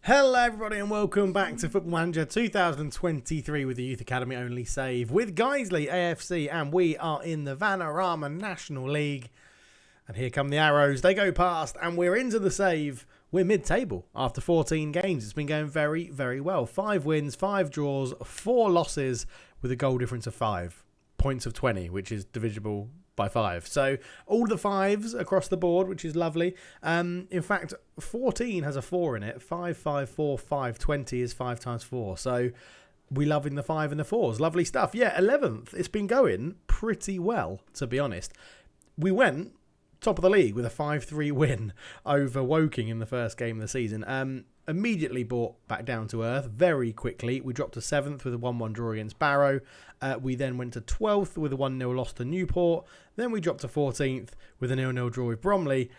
Hello everybody and welcome back to Football Manager 2023 with the Youth Academy only save with Guiseley AFC, and we are in the Vanarama National League. And here come the arrows, they go past and we're into the save. We're mid-table after 14 games. It's been going very, very well. 5 wins, 5 draws, 4 losses with a goal difference of 5. Points of 20, which is divisible by 5. So all the 5s across the board, which is lovely. In fact, 14 has a 4 in it. 5, 5, 4, 5, 20 is 5 times 4. So we loving the 5 and the 4s. Lovely stuff. Yeah, 11th. It's been going pretty well, to be honest. We went top of the league with a 5-3 win over Woking in the first game of the season. Immediately brought back down to earth very quickly. We dropped to 7th with a 1-1 draw against Barrow. We then went to 12th with a 1-0 loss to Newport. Then we dropped to 14th with a 0-0 draw with Bromley.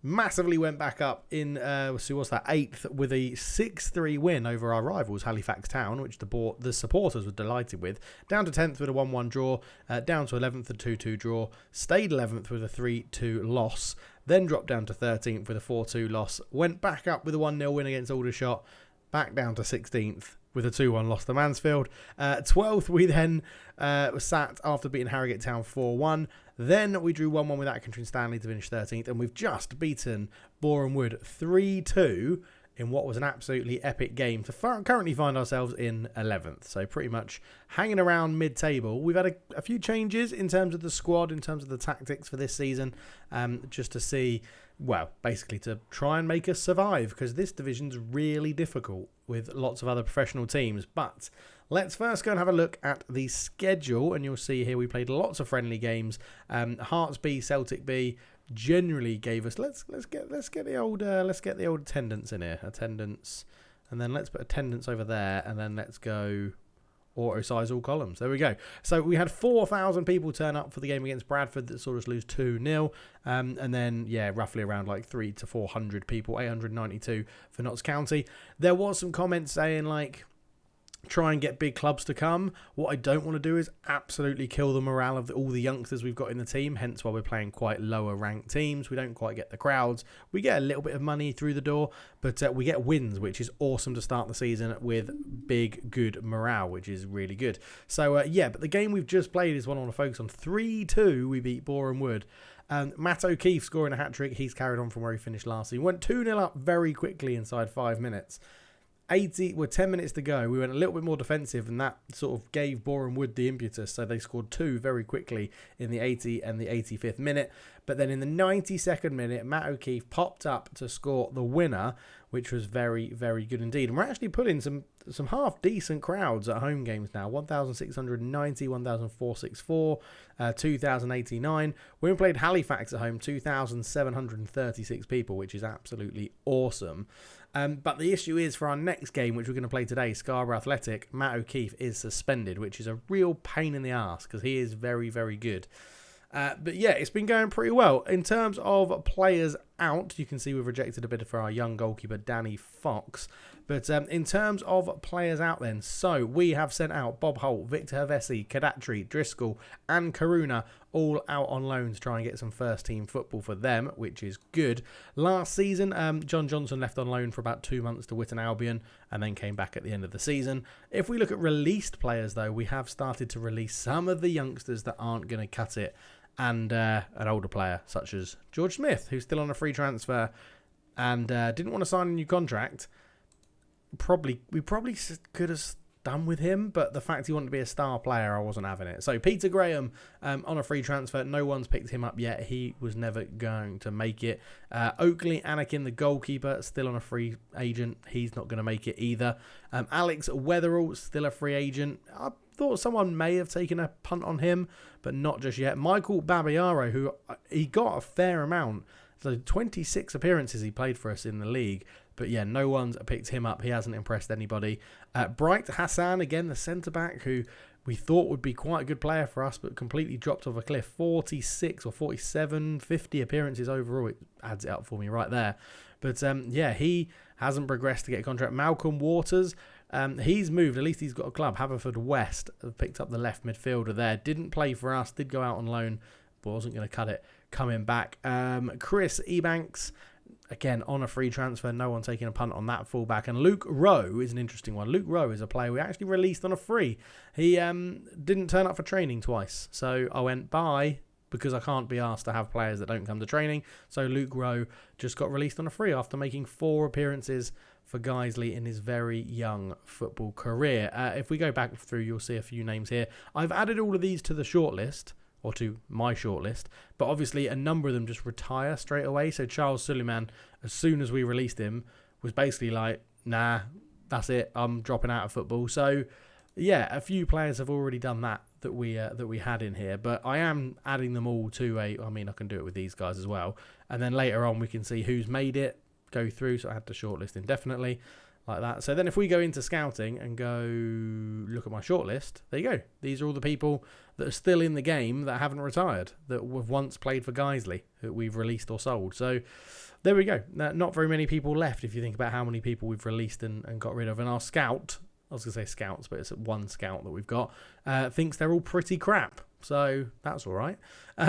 Massively went back up in, 8th with a 6-3 win over our rivals, Halifax Town, which the supporters were delighted with. Down to 10th with a 1-1 draw. Down to 11th, a 2-2 draw. Stayed 11th with a 3-2 loss. Then dropped down to 13th with a 4-2 loss. Went back up with a 1-0 win against Aldershot. Back down to 16th with a 2-1 loss to Mansfield. 12th we then sat after beating Harrogate Town 4-1. Then we drew 1-1 with Atkinson Stanley to finish 13th. And we've just beaten Boreham Wood 3-2 in what was an absolutely epic game to currently find ourselves in 11th. So pretty much hanging around mid-table. We've had a few changes in terms of the squad, in terms of the tactics for this season, just to see, well, basically to try and make us survive, because this division's really difficult with lots of other professional teams. But let's first go and have a look at the schedule, and you'll see here we played lots of friendly games. Hearts B, Celtic B generally gave us let's get the old attendance in here, and then let's put attendance over there, and then let's go auto size all columns. There we go. So we had 4,000 people turn up for the game against Bradford that saw us lose 2-0, and then roughly around like 300 to 400 people, 892 for Notts County. There was some comments saying like, try and get big clubs to come. What I don't want to do is absolutely kill the morale of all the youngsters we've got in the team, hence why we're playing quite lower ranked teams. We don't quite get the crowds. We get a little bit of money through the door, but we get wins, which is awesome to start the season with big, good morale, which is really good. So, but the game we've just played is one I want to focus on. 3-2, we beat Boreham Wood. Matt O'Keefe scoring a hat-trick. He's carried on from where he finished last season. Went 2-0 up very quickly inside 5 minutes. 10 minutes to go. We went a little bit more defensive, and that sort of gave Boreham Wood the impetus. So they scored 2 very quickly in the 80 and the 85th minute. But then in the 92nd minute, Matt O'Keefe popped up to score the winner, which was very, very good indeed. And we're actually putting some half decent crowds at home games now. 1,690, 1,464, 2,089. When we played Halifax at home, 2,736 people, which is absolutely awesome. But the issue is for our next game, which we're going to play today, Scarborough Athletic, Matt O'Keefe is suspended, which is a real pain in the arse because he is very, very good. But yeah, it's been going pretty well. In terms of players out, you can see we've rejected a bid for our young goalkeeper, Danny Fox. But in terms of players out then, so we have sent out Bob Holt, Victor Havesi, Kadatri, Driscoll and Karuna, all out on loan to try and get some first team football for them, which is good. Last season, John Johnson left on loan for about 2 months to Witton Albion and then came back at the end of the season. If we look at released players though, we have started to release some of the youngsters that aren't going to cut it, and an older player such as George Smith, who's still on a free transfer and didn't want to sign a new contract. We probably could have done with him, but the fact he wanted to be a star player, I wasn't having it. So Peter Graham on a free transfer. No one's picked him up yet. He was never going to make it. Oakley Anakin, the goalkeeper, still on a free agent. He's not going to make it either. Alex Wetherall, still a free agent. I thought someone may have taken a punt on him, but not just yet. Michael Babayaro, who he got a fair amount. So 26 appearances he played for us in the league. But yeah, no one's picked him up. He hasn't impressed anybody. Bright Hassan, again, the centre-back, who we thought would be quite a good player for us, but completely dropped off a cliff. 46 or 47, 50 appearances overall. It adds it up for me right there. But he hasn't progressed to get a contract. Malcolm Waters, he's moved. At least he's got a club. Haverfordwest have picked up the left midfielder there. Didn't play for us. Did go out on loan, but wasn't going to cut it coming back. Chris Ebanks Again, on a free transfer, no one taking a punt on that fullback. And Luke Rowe is an interesting one. Luke Rowe is a player we actually released on a free. He didn't turn up for training twice. So I went bye because I can't be asked to have players that don't come to training. So Luke Rowe just got released on a free after making 4 appearances for Guiseley in his very young football career. If we go back through, you'll see a few names here. I've added all of these to the shortlist, or to my shortlist, but obviously a number of them just retire straight away. So Charles Suleiman, as soon as we released him, was basically like, nah, that's it, I'm dropping out of football. So yeah, a few players have already done that we had in here, but I am adding them all to I can do it with these guys as well, and then later on we can see who's made it, go through. So I had to shortlist indefinitely like that. So then if we go into scouting and go look at my shortlist, there you go. These are all the people that are still in the game that haven't retired, that have once played for Guiseley, that we've released or sold. So there we go. Not very many people left if you think about how many people we've released and got rid of. And our scout, I was going to say scouts, but it's one scout that we've got, thinks they're all pretty crap. So that's all right.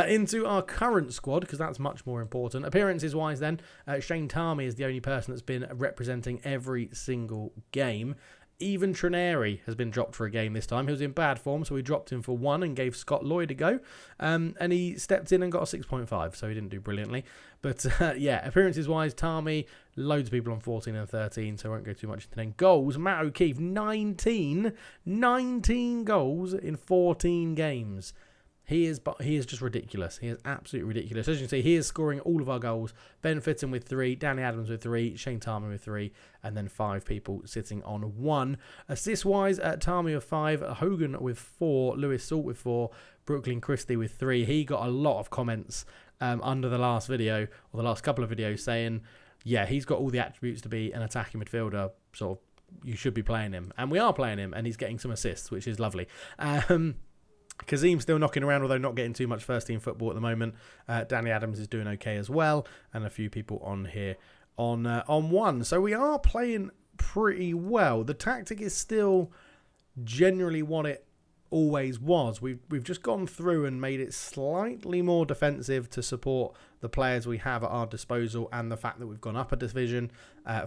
Into our current squad, because that's much more important. Appearances-wise then, Shane Tarmy is the only person that's been representing every single game. Even Trineri has been dropped for a game this time. He was in bad form, so we dropped him for 1 and gave Scott Lloyd a go. And he stepped in and got a 6.5, so he didn't do brilliantly. But yeah, appearances-wise, Tarmy, loads of people on 14 and 13, so I won't go too much into them. Goals, Matt O'Keefe, 19 goals in 14 games. He is just ridiculous. He is absolutely ridiculous. As you can see, he is scoring all of our goals. Ben Fitton with 3, Danny Adams with 3, Shane Tarmy with 3, and then 5 people sitting on 1. Assist-wise, Tarmy with 5, Hogan with 4, Lewis Salt with 4, Brooklyn Christie with 3. He got a lot of comments under the last video, or the last couple of videos, saying, yeah, he's got all the attributes to be an attacking midfielder, sort of, you should be playing him. And we are playing him, and he's getting some assists, which is lovely. Kazim's still knocking around, although not getting too much first-team football at the moment. Danny Adams is doing okay as well, and a few people on here on 1. So we are playing pretty well. The tactic is still generally what it always was. We've just gone through and made it slightly more defensive to support the players we have at our disposal, and the fact that we've gone up a division.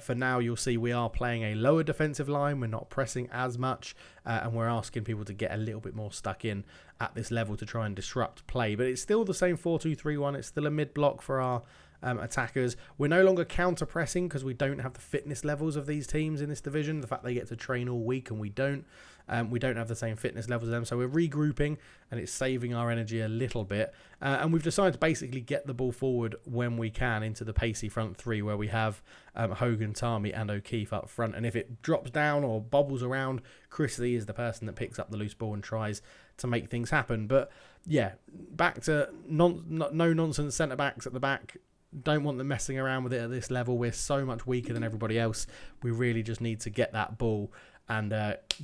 For now, you'll see we are playing a lower defensive line. We're not pressing as much, and we're asking people to get a little bit more stuck in at this level to try and disrupt play. But it's still the same 4-2-3-1. It's still a mid block for our attackers. We're no longer counter pressing because we don't have the fitness levels of these teams in this division. The fact they get to train all week and we don't have the same fitness levels as them, so we're regrouping and it's saving our energy a little bit, and we've decided to basically get the ball forward when we can into the pacey front 3 where we have Hogan, Tarmy and O'Keefe up front, and if it drops down or bobbles around, Chrisley is the person that picks up the loose ball and tries to make things happen. But yeah, back to no nonsense centre backs at the back. Don't want them messing around with it at this level. We're so much weaker than everybody else. We really just need to get that ball and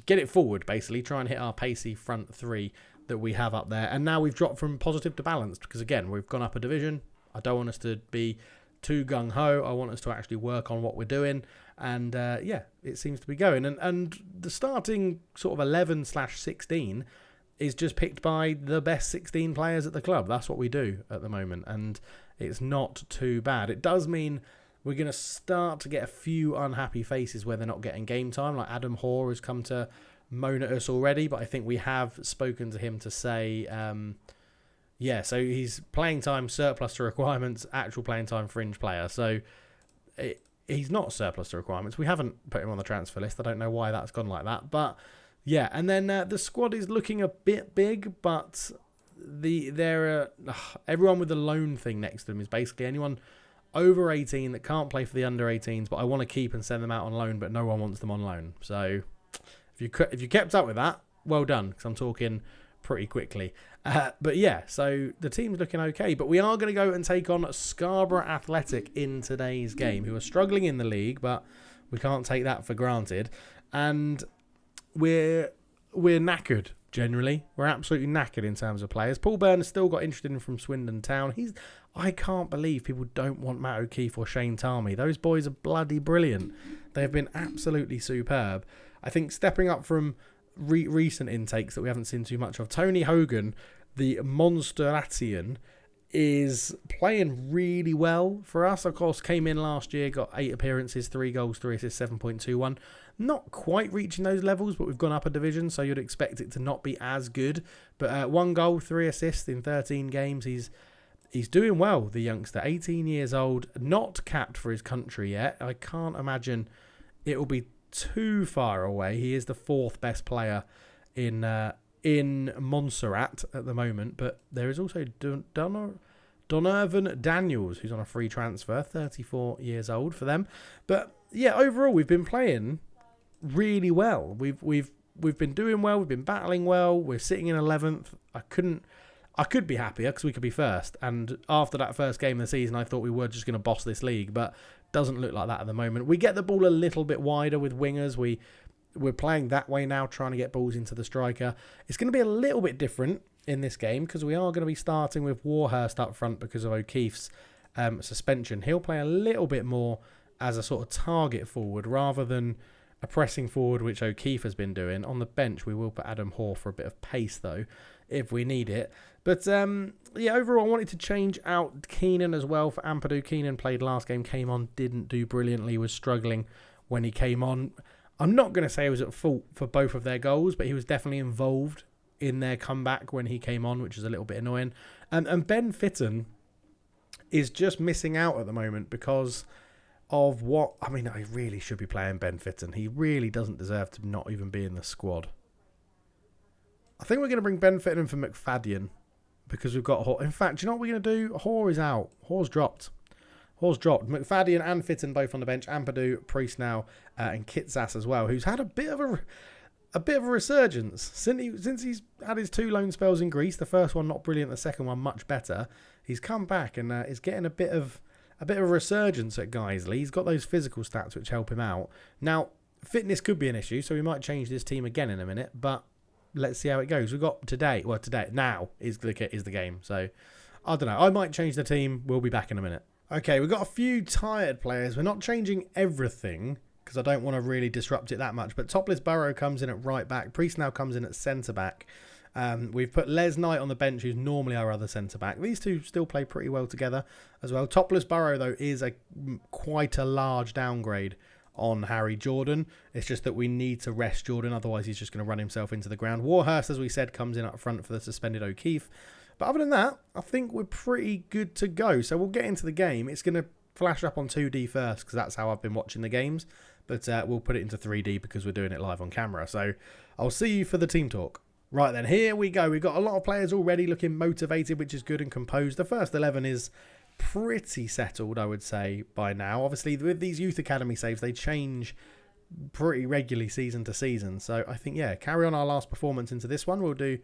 get it forward, basically. Try and hit our pacey front 3 that we have up there. And now we've dropped from positive to balanced because, again, we've gone up a division. I don't want us to be too gung-ho. I want us to actually work on what we're doing. And, yeah, it seems to be going. And the starting sort of 11/16 is just picked by the best 16 players at the club. That's what we do at the moment. And it's not too bad. It does mean we're going to start to get a few unhappy faces where they're not getting game time. Like Adam Hoare has come to moan at us already, but I think we have spoken to him to say, yeah, so he's playing time surplus to requirements, actual playing time fringe player. So he's not surplus to requirements. We haven't put him on the transfer list. I don't know why that's gone like that. But yeah, and then the squad is looking a bit big, but everyone with the loan thing next to them is basically anyone over 18 that can't play for the under 18s, but I want to keep and send them out on loan, but no one wants them on loan. So if you kept up with that, well done, because I'm talking pretty quickly. But yeah, so the team's looking okay, but we are going to go and take on Scarborough Athletic in today's game, who are struggling in the league, but we can't take that for granted. And we're knackered. Generally, we're absolutely knackered in terms of players. Paul Byrne has still got interested in from Swindon Town. I can't believe people don't want Matt O'Keefe or Shane Tarmy. Those boys are bloody brilliant. They have been absolutely superb. I think stepping up from recent intakes that we haven't seen too much of, Tony Hogan, the Monsteratian, is playing really well for us. Of course, came in last year, got 8 appearances, 3 goals, 3 assists, 7.21. Not quite reaching those levels, but we've gone up a division, so you'd expect it to not be as good. But 1 goal, 3 assists in 13 games. He's doing well, the youngster. 18 years old, not capped for his country yet. I can't imagine it will be too far away. He is the 4th best player in Montserrat at the moment, but there is also Donovan Daniels, who's on a free transfer, 34 years old for them. But yeah, overall we've been playing really well. We've been doing well. We've been battling well. We're sitting in 11th. I could be happier because we could be first. And after that first game of the season, I thought we were just going to boss this league, but doesn't look like that at the moment. We get the ball a little bit wider with wingers. We're playing that way now, trying to get balls into the striker. It's going to be a little bit different in this game because we are going to be starting with Warhurst up front because of O'Keefe's suspension. He'll play a little bit more as a sort of target forward rather than a pressing forward, which O'Keefe has been doing. On the bench, we will put Adam Hoare for a bit of pace, though, if we need it. But, yeah, overall, I wanted to change out Keenan as well for Ampadu. Keenan played last game, came on, didn't do brilliantly, was struggling when he came on. I'm not going to say he was at fault for both of their goals, but he was definitely involved in their comeback when he came on, which is a little bit annoying. And Ben Fitton is just missing out at the moment because of what... I mean, I really should be playing Ben Fitton. He really doesn't deserve to not even be in the squad. I think we're going to bring Ben Fitton in for McFadden because we've got Hoare. In fact, do you know what we're going to do? Hoare is out. Hoare's dropped. McFadden and Fitton both on the bench. Ampadu, Priest now, and Kitsas as well, who's had a bit of a resurgence since he's had his 2 loan spells in Greece. The first one not brilliant, the second one much better. He's come back and is getting a bit of a resurgence at Guiseley. He's got those physical stats which help him out. Now, fitness could be an issue, so we might change this team again in a minute, but let's see how it goes. We've got today now is the game, so I don't know. I might change the team. We'll be back in a minute. Okay, we've got a few tired players. We're not changing everything because I don't want to really disrupt it that much. But Topless Burrow comes in at right back. Priest now comes in at centre back. We've put Les Knight on the bench, who's normally our other centre back. These two still play pretty well together as well. Topless Burrow, though, is quite a large downgrade on Harry Jordan. It's just that we need to rest Jordan. Otherwise, he's just going to run himself into the ground. Warhurst, as we said, comes in up front for the suspended O'Keefe. But other than that, I think we're pretty good to go. So we'll get into the game. It's going to flash up on 2D first because that's how I've been watching the games. But we'll put it into 3D because we're doing it live on camera. So I'll see you for the team talk. Right then, here we go. We've got a lot of players already looking motivated, which is good, and composed. The first 11 is pretty settled, I would say, by now. Obviously, with these youth academy saves, they change pretty regularly season to season. So I think, yeah, carry on our last performance into this one. We'll do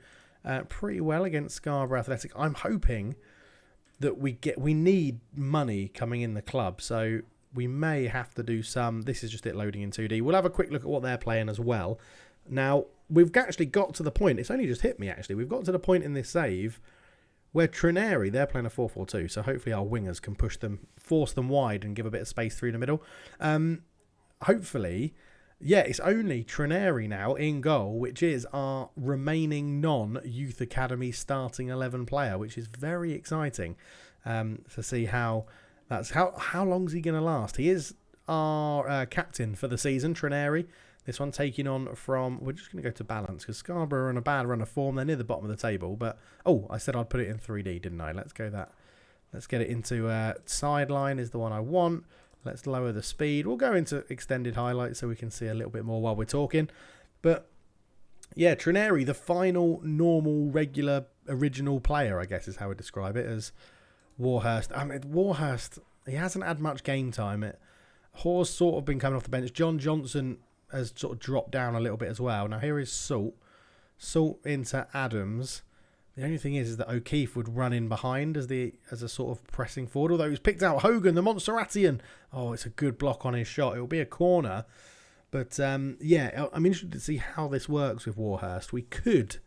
pretty well against Scarborough Athletic. I'm hoping that we need money coming in the club, so we may have to do some. This is just it loading in 2D. We'll have a quick look at what they're playing as well. Now, we've actually got to the point. It's only just hit me, actually. We've got to the point in this save where Trineri, they're playing a 4-4-2, so hopefully our wingers can push them, force them wide and give a bit of space through the middle. Hopefully... yeah, it's only Trineri now in goal, which is our remaining non-Youth Academy starting 11 player, which is very exciting to see how long's he going to last. He is our captain for the season, Trineri. This one taking on from... we're just going to go to balance because Scarborough are in a bad run of form. They're near the bottom of the table, but... oh, I said I'd put it in 3D, didn't I? Let's go that. Let's get it into sideline is the one I want. Let's lower the speed. We'll go into extended highlights so we can see a little bit more while we're talking. But, yeah, Trineri, the final normal, regular, original player, I guess is how I describe it, as Warhurst. I mean, Warhurst, he hasn't had much game time. Hoare's sort of been coming off the bench. John Johnson has sort of dropped down a little bit as well. Now, here is Salt. Salt into Adams. The only thing is that O'Keefe would run in behind as a sort of pressing forward. Although he's picked out Hogan, the Montserratian. Oh, it's a good block on his shot. It'll be a corner. But, yeah, I'm interested to see how this works with Warhurst. We could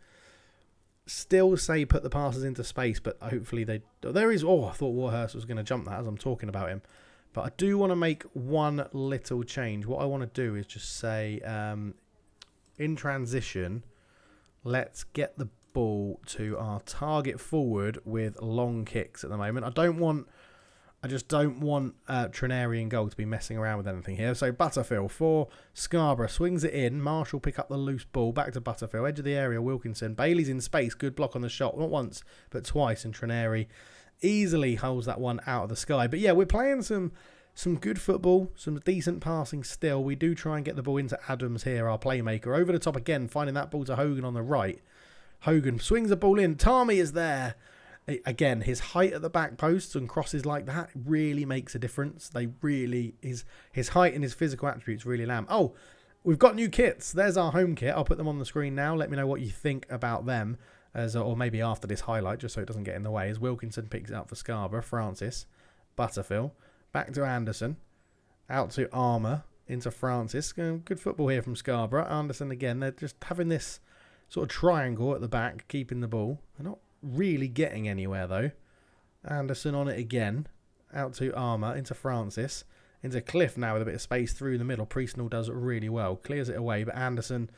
still say put the passes into space, but hopefully they... there is... oh, I thought Warhurst was going to jump that as I'm talking about him. But I do want to make one little change. What I want to do is just say, in transition, let's get the ball to our target forward with long kicks at the moment. I just don't want Trineri in goal to be messing around with anything here. So Butterfield for Scarborough. Swings it in. Marshall pick up the loose ball. Back to Butterfield. Edge of the area, Wilkinson. Bailey's in space. Good block on the shot. Not once, but twice. And Trineri easily holds that one out of the sky. But yeah, we're playing some good football. Some decent passing still. We do try and get the ball into Adams here, our playmaker. Over the top again, finding that ball to Hogan on the right. Hogan swings the ball in. Tarmy is there. Again, his height at the back posts and crosses like that really makes a difference. His height and his physical attributes really allow him. Oh, we've got new kits. There's our home kit. I'll put them on the screen now. Let me know what you think about them, or maybe after this highlight, just so it doesn't get in the way. As Wilkinson picks it up for Scarborough, Francis, Butterfield, back to Anderson, out to Armour, into Francis. Good football here from Scarborough. Anderson again. They're just having this sort of triangle at the back, keeping the ball. They're not really getting anywhere though. Anderson on it again, out to Armour, into Francis, into Cliff now with a bit of space through the middle. Priestnall does it really well, clears it away, but Anderson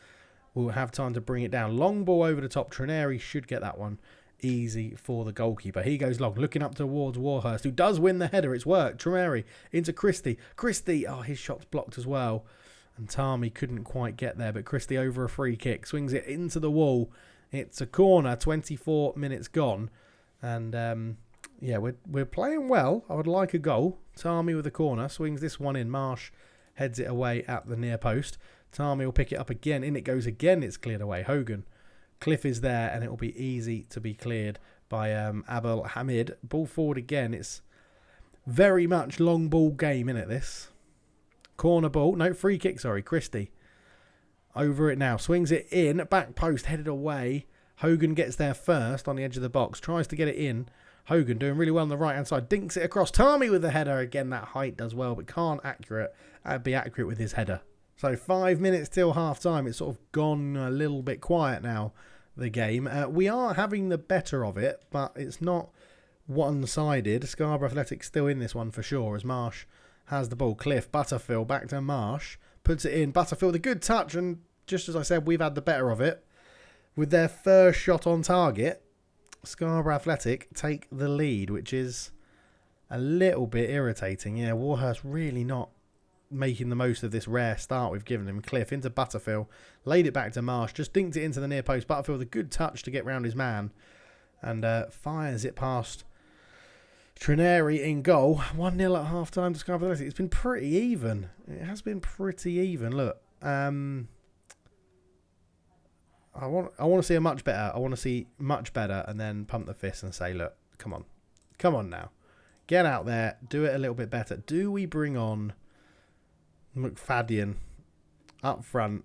will have time to bring it down. Long ball over the top. Trineri should get that one easy for the goalkeeper. He goes long, looking up towards Warhurst, who does win the header. It's worked. Trineri into Christie. Oh, his shot's blocked as well, and Tarmy couldn't quite get there, but Christie over a free kick, swings it into the wall. It's a corner, 24 minutes gone. And, yeah, we're playing well. I would like a goal. Tarmy with a corner, swings this one in. Marsh heads it away at the near post. Tarmy will pick it up again. In it goes again. It's cleared away. Hogan. Cliff is there, and it will be easy to be cleared by Abel Hamid. Ball forward again. It's very much long ball game, isn't it, this? Corner ball. No, free kick, sorry. Christie. Over it now, swings it in, back post, headed away. Hogan gets there first on the edge of the box, tries to get it in. Hogan doing really well on the right hand side, dinks it across. Tarmy with the header again. That height does well, but can't be accurate with his header. So 5 minutes till half time. It's sort of gone a little bit quiet now, the game. We are having the better of it, but it's not one-sided. Scarborough Athletic still in this one for sure, as Marsh has the ball. Cliff, Butterfield, back to Marsh. Puts it in. Butterfield, a good touch, and just as I said, we've had the better of it. With their first shot on target, Scarborough Athletic take the lead, which is a little bit irritating. Yeah, Warhurst really not making the most of this rare start we've given him. Cliff into Butterfield, laid it back to Marsh, just dinked it into the near post. Butterfield, a good touch to get round his man, and fires it past Trineri in goal. 1-0 at half-time to Scarborough Athletic. It's been pretty even. It has been pretty even. Look, I want to see a much better. I want to see much better, and then pump the fist and say, look, come on now, get out there, do it a little bit better. Do we bring on McFadden up front?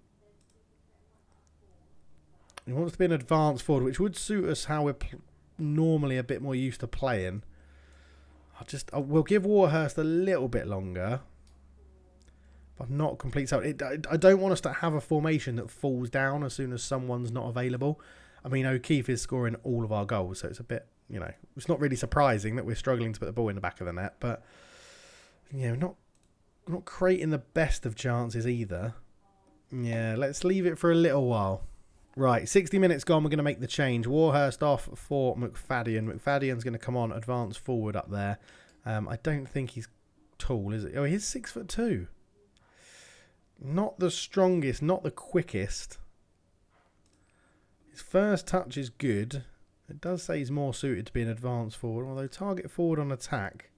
He wants to be an advanced forward, which would suit us how we're normally a bit more used to playing. We'll give Warhurst a little bit longer, but not complete. So I don't want us to have a formation that falls down as soon as someone's not available. I mean, O'Keefe is scoring all of our goals, so it's a bit, it's not really surprising that we're struggling to put the ball in the back of the net. But not creating the best of chances either. Yeah, let's leave it for a little while. Right, 60 minutes gone. We're going to make the change. Warhurst off for McFadden. McFadden's going to come on, advance forward up there. I don't think he's tall, is it? Oh, he's 6'2". Not the strongest, not the quickest. His first touch is good. It does say he's more suited to be an advance forward, although target forward on attack.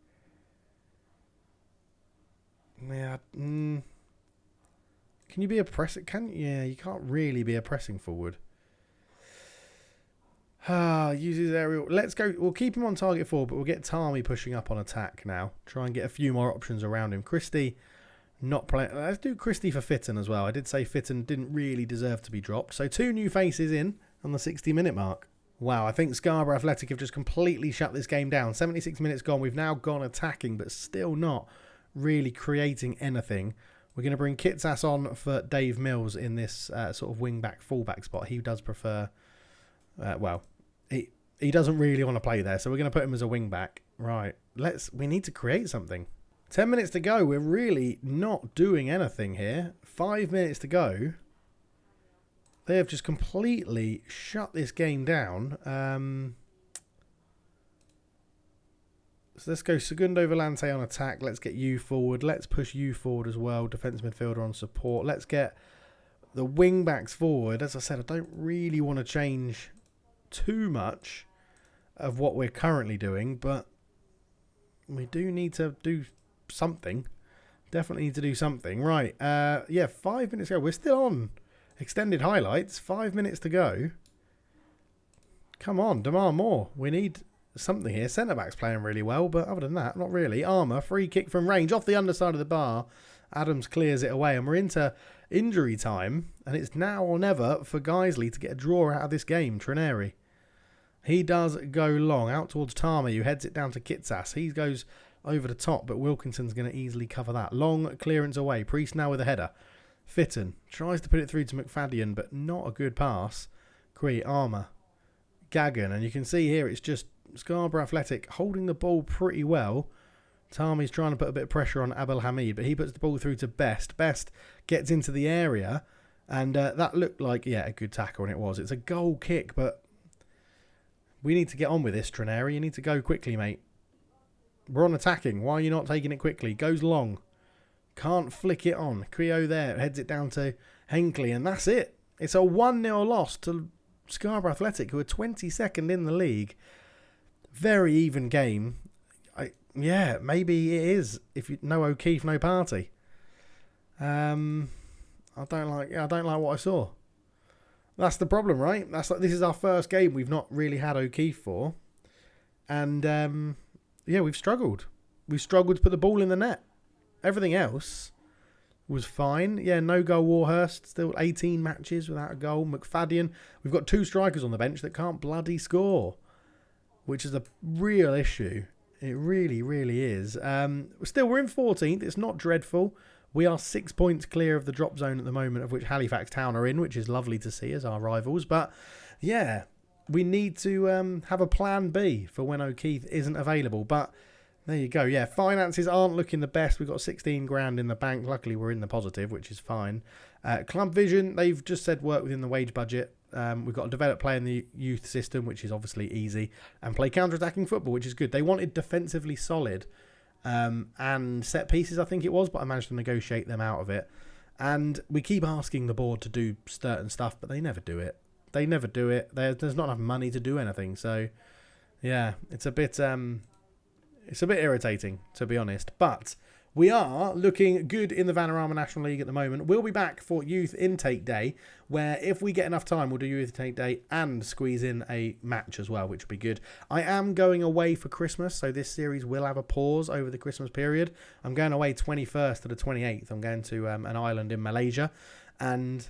Yeah. Can you be a pressing? Yeah, you can't really be a pressing forward. Uses aerial. Let's go. We'll keep him on target forward, but we'll get Tarmy pushing up on attack now. Try and get a few more options around him. Christie not playing. Let's do Christie for Fitton as well. I did say Fitton didn't really deserve to be dropped. So 2 new faces in on the 60-minute mark. Wow, I think Scarborough Athletic have just completely shut this game down. 76 minutes gone. We've now gone attacking, but still not really creating anything. We're going to bring Kitsas on for Dave Mills in this sort of wing-back, full-back spot. He does prefer... he doesn't really want to play there, so we're going to put him as a wing-back. Right, we need to create something. 10 minutes to go. We're really not doing anything here. 5 minutes to go. They have just completely shut this game down. So let's go Segundo Volante on attack. Let's get you forward. Let's push you forward as well. Defence midfielder on support. Let's get the wing backs forward. As I said, I don't really want to change too much of what we're currently doing, but we do need to do something. Definitely need to do something. Right. Yeah, 5 minutes ago. We're still on extended highlights. 5 minutes to go. Come on, demand more. We need something here. Centre-back's playing really well, but other than that, not really. Armour, free kick from range, off the underside of the bar. Adams clears it away, and we're into injury time, and it's now or never for Guiseley to get a draw out of this game. Treneri. He does go long, out towards Tarmy, who heads it down to Kitsas. He goes over the top, but Wilkinson's going to easily cover that. Long clearance away. Priest now with a header. Fitton tries to put it through to McFadden, but not a good pass. Cree, Armour, Gagan, and you can see here it's just Scarborough Athletic holding the ball pretty well. Tarmy's trying to put a bit of pressure on Abel Hamid, but he puts the ball through to Best. Best gets into the area, and that looked like, yeah, a good tackle, and it was. It's a goal kick, but we need to get on with this, Treneri. You need to go quickly, mate. We're on attacking. Why are you not taking it quickly? Goes long. Can't flick it on. Creo there heads it down to Henkley, and that's it. It's a 1-0 loss to Scarborough Athletic, who are 22nd in the league. Very even game. Yeah, maybe it is. If you no O'Keefe, no party. I don't like what I saw. That's the problem, right? This is our first game we've not really had O'Keefe for, and yeah, we've struggled. We've struggled to put the ball in the net. Everything else was fine. Yeah, no goal Warhurst. Still 18 matches without a goal. McFadden. We've got 2 strikers on the bench that can't bloody score, which is a real issue. It really, really is. Still, we're in 14th. It's not dreadful. We are 6 points clear of the drop zone at the moment, of which Halifax Town are in, which is lovely to see as our rivals. But, yeah, we need to have a plan B for when O'Keefe isn't available. But there you go. Yeah, finances aren't looking the best. We've got 16 grand in the bank. Luckily, we're in the positive, which is fine. Club Vision, they've just said work within the wage budget. We've got to develop play in the youth system, which is obviously easy, and play counter-attacking football, which is good. They wanted defensively solid and set pieces, I think it was, but I managed to negotiate them out of it. And we keep asking the board to do certain stuff, but they never do it. They never do it. There's not enough money to do anything. So, yeah, it's a bit irritating, to be honest. But we are looking good in the Vanarama National League at the moment. We'll be back for Youth Intake Day, where if we get enough time, we'll do Youth Intake Day and squeeze in a match as well, which will be good. I am going away for Christmas, so this series will have a pause over the Christmas period. I'm going away 21st to the 28th. I'm going to an island in Malaysia, and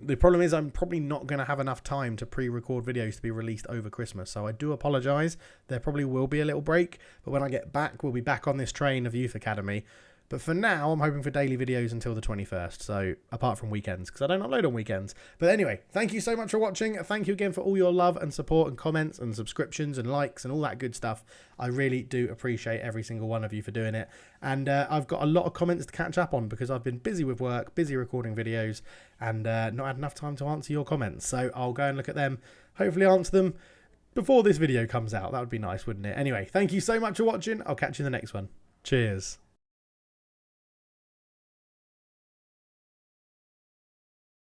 the problem is I'm probably not going to have enough time to pre-record videos to be released over Christmas. So I do apologise. There probably will be a little break. But when I get back, we'll be back on this train of Youth Academy. But for now, I'm hoping for daily videos until the 21st. So apart from weekends, because I don't upload on weekends. But anyway, thank you so much for watching. Thank you again for all your love and support and comments and subscriptions and likes and all that good stuff. I really do appreciate every single one of you for doing it. And I've got a lot of comments to catch up on because I've been busy with work, busy recording videos, and not had enough time to answer your comments. So I'll go and look at them, hopefully answer them before this video comes out. That would be nice, wouldn't it? Anyway, thank you so much for watching. I'll catch you in the next one. Cheers.